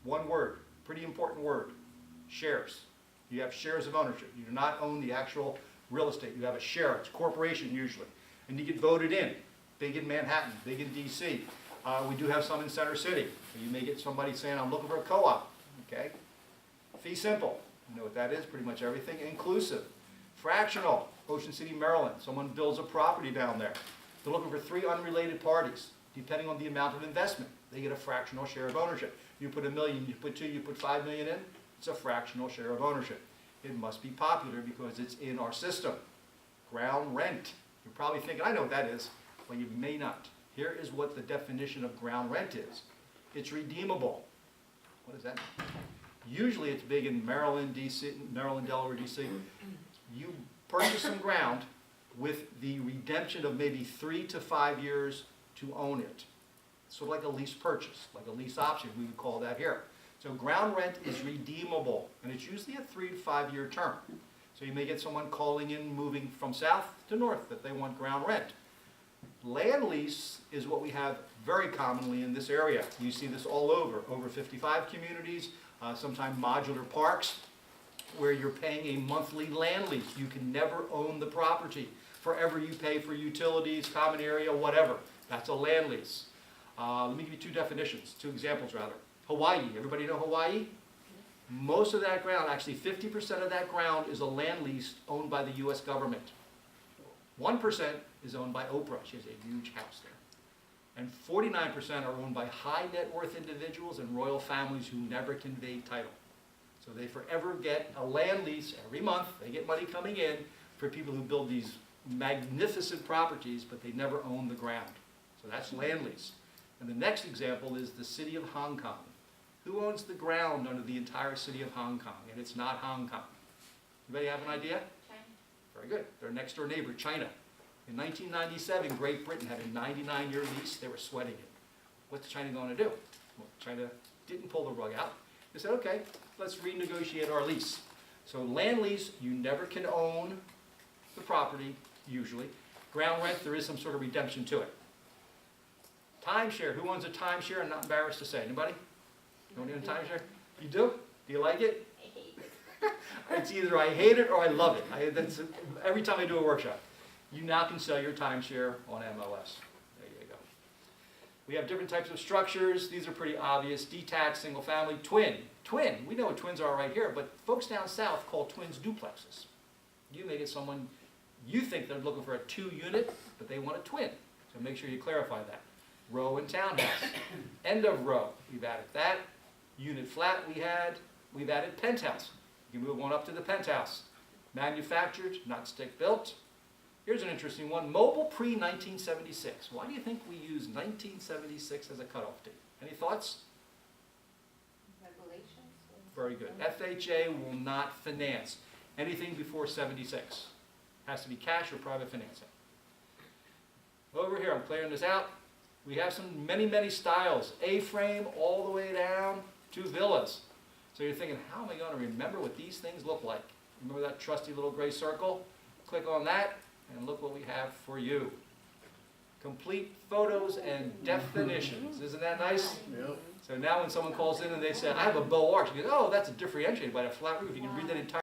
One word, pretty important word, shares. You have shares of ownership. You do not own the actual real estate. You have a share, it's a corporation usually. And you get voted in, big in Manhattan, big in DC. We do have some in Center City. You may get somebody saying, I'm looking for a co-op, okay? Fee simple, you know what that is, pretty much everything. Inclusive. Fractional, Ocean City, Maryland. Someone builds a property down there. They're looking for 3 unrelated parties, depending on the amount of investment. They get a fractional share of ownership. You put $1 million, you put 2, you put 5 million in, it's a fractional share of ownership. It must be popular because it's in our system. Ground rent. You're probably thinking, I know what that is, but you may not. Here is what the definition of ground rent is. It's redeemable. What does that mean? Usually it's big in Maryland, DC, Maryland, Delaware, DC. You purchase some ground with the redemption of maybe 3 to 5 years to own it. Sort of like a lease purchase, like a lease option, we would call that here. So ground rent is redeemable, and it's usually a 3 to 5 year term. So you may get someone calling in, moving from south to north, that they want ground rent. Land lease is what we have very commonly in this area. You see this all over 55 communities, sometimes modular parks, where you're paying a monthly land lease. You can never own the property. Forever you pay for utilities, common area, whatever. That's a land lease. Let me give you 2 definitions, 2 examples rather. Hawaii, everybody know Hawaii? Most of that ground, actually 50% of that ground is a land lease owned by the US government. 1% is owned by Oprah, she has a huge house there. And 49% are owned by high net worth individuals and royal families who never convey title. So they forever get a land lease every month, they get money coming in for people who build these magnificent properties, but they never own the ground. So that's land lease. And the next example is the city of Hong Kong. Who owns the ground under the entire city of Hong Kong? And it's not Hong Kong. Anybody have an idea? China. Very good. Their next door neighbor, China. In 1997, Great Britain had a 99-year lease. They were sweating it. What's China going to do? Well, China didn't pull the rug out. They said, okay, let's renegotiate our lease. So land lease, you never can own the property, usually. Ground rent, there is some sort of redemption to it. Timeshare, who owns a timeshare? I'm not embarrassed to say. Anybody? You own a timeshare? You do? Do you like it? I hate it. It's either I hate it or I love it. That's every time I do a workshop. You now can sell your timeshare on MLS. There you go. We have different types of structures. These are pretty obvious. Detached, single family, twin. Twin, we know what twins are right here, but folks down south call twins duplexes. You may get someone, you think they're looking for a 2-unit, but they want a twin. So make sure you clarify that. Row and townhouse. End of row, we've added that. Unit flat we've added penthouse. You can move on up to the penthouse. Manufactured, not stick built. Here's an interesting one, mobile pre-1976. Why do you think we use 1976 as a cutoff date? Any thoughts? Regulations? Very good. FHA will not finance anything before 76. Has to be cash or private financing. Over here, I'm clearing this out. We have some many styles. A-frame all the way down to villas. So you're thinking, how am I going to remember what these things look like? Remember that trusty little gray circle? Click on that, and look what we have for you. Complete photos and definitions. Isn't that nice? Yep. So now when someone calls in and they say, I have a bow arch, you go, oh, that's a differentiated by a flat roof. You can read that entire